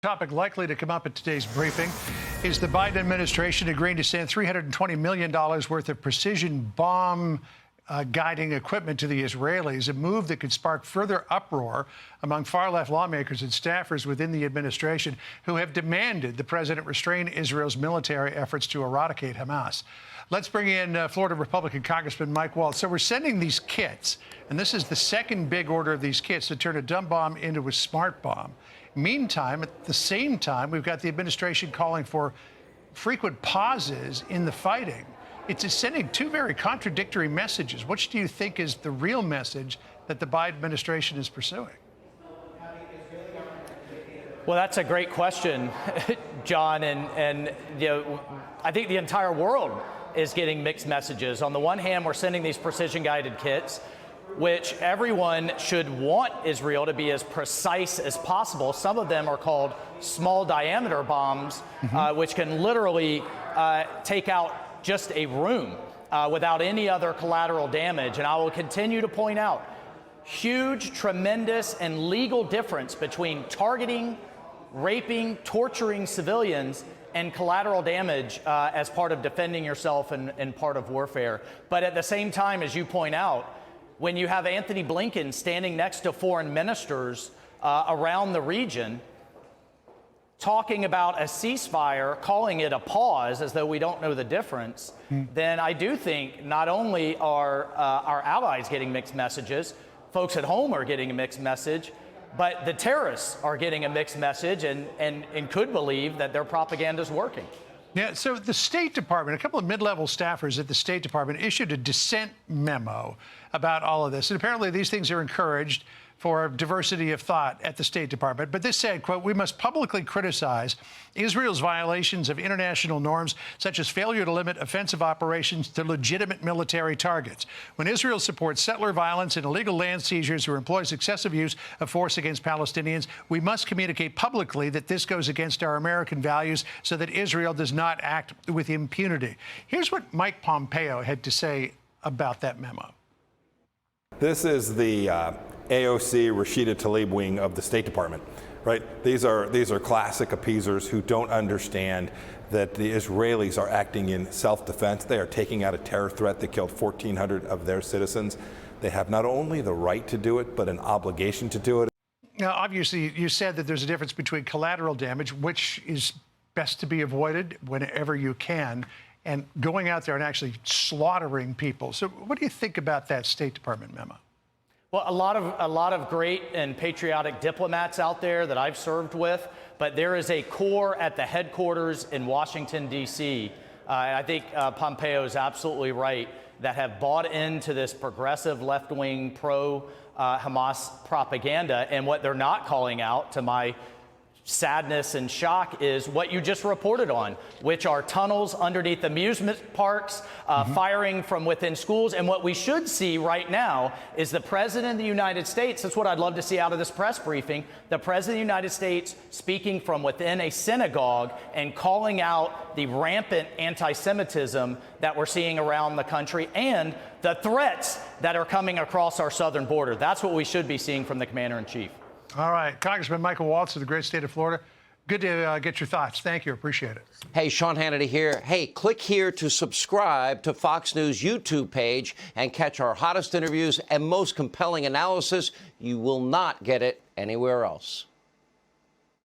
Topic likely to come up at today's briefing is the Biden administration agreeing to send $320 million worth of precision bomb guiding equipment to the Israelis, a move that could spark further uproar among far-left lawmakers and staffers within the administration who have demanded the president restrain Israel's military efforts to eradicate Hamas. Let's bring in Florida Republican Congressman Mike Waltz. So we're sending these kits, and this is the second big order of these kits to turn a dumb bomb into a smart bomb. Meantime, at the same time, we've got the administration calling for frequent pauses in the fighting. It's sending two very contradictory messages. Which do you think is the real message that the Biden administration is pursuing? Well, that's a great question, John. And you know, I think the entire world is getting mixed messages. On the one hand, we're sending these precision-guided kits, which everyone should want Israel to be as precise as possible. Some of them are called small diameter bombs, which can literally take out just a room without any other collateral damage. And I will continue to point out huge, tremendous, and legal difference between targeting, raping, torturing civilians and collateral damage as part of defending yourself and part of warfare. But at the same time, as you point out, when you have Anthony Blinken standing next to foreign ministers around the region, talking about a ceasefire, calling it a pause as though we don't know the difference, then I do think not only are our allies getting mixed messages, folks at home are getting a mixed message, but the terrorists are getting a mixed message and could believe that their propaganda is working. Yeah, so the State Department, a couple of mid-level staffers at the State Department issued a dissent memo about all of this. And apparently these things are encouraged for diversity of thought at the State Department. But this said, quote, "We must publicly criticize Israel's violations of international norms, such as failure to limit offensive operations to legitimate military targets. When Israel supports settler violence and illegal land seizures or employs excessive use of force against Palestinians, we must communicate publicly that this goes against our American values so that Israel does not act with impunity." Here's what Mike Pompeo had to say about that memo. This is the AOC Rashida Tlaib wing of the State Department, right? These are classic appeasers who don't understand that the Israelis are acting in self-defense. They are taking out a terror threat that killed 1,400 of their citizens. They have not only the right to do it, but an obligation to do it. Now, obviously, you said that there's a difference between collateral damage, which is best to be avoided whenever you can, and going out there and actually slaughtering people. So what do you think about that State Department memo? Well, a lot of great and patriotic diplomats out there that I've served with, but there is a core at the headquarters in Washington, D.C. I think Pompeo is absolutely right, that have bought into this progressive left-wing pro-Hamas propaganda. And what they're not calling out, to my sadness and shock, is what you just reported on, which are tunnels underneath amusement parks, firing from within schools. And what we should see right now is the President of the United States, that's what I'd love to see out of this press briefing, the President of the United States speaking from within a synagogue and calling out the rampant anti-Semitism that we're seeing around the country and the threats that are coming across our southern border. That's what we should be seeing from the Commander-in-Chief. All right. Congressman Michael Waltz of the great state of Florida. Good to get your thoughts. Thank you. Appreciate it. Hey, Sean Hannity here. Hey, click here to subscribe to Fox News YouTube page and catch our hottest interviews and most compelling analysis. You will not get it anywhere else.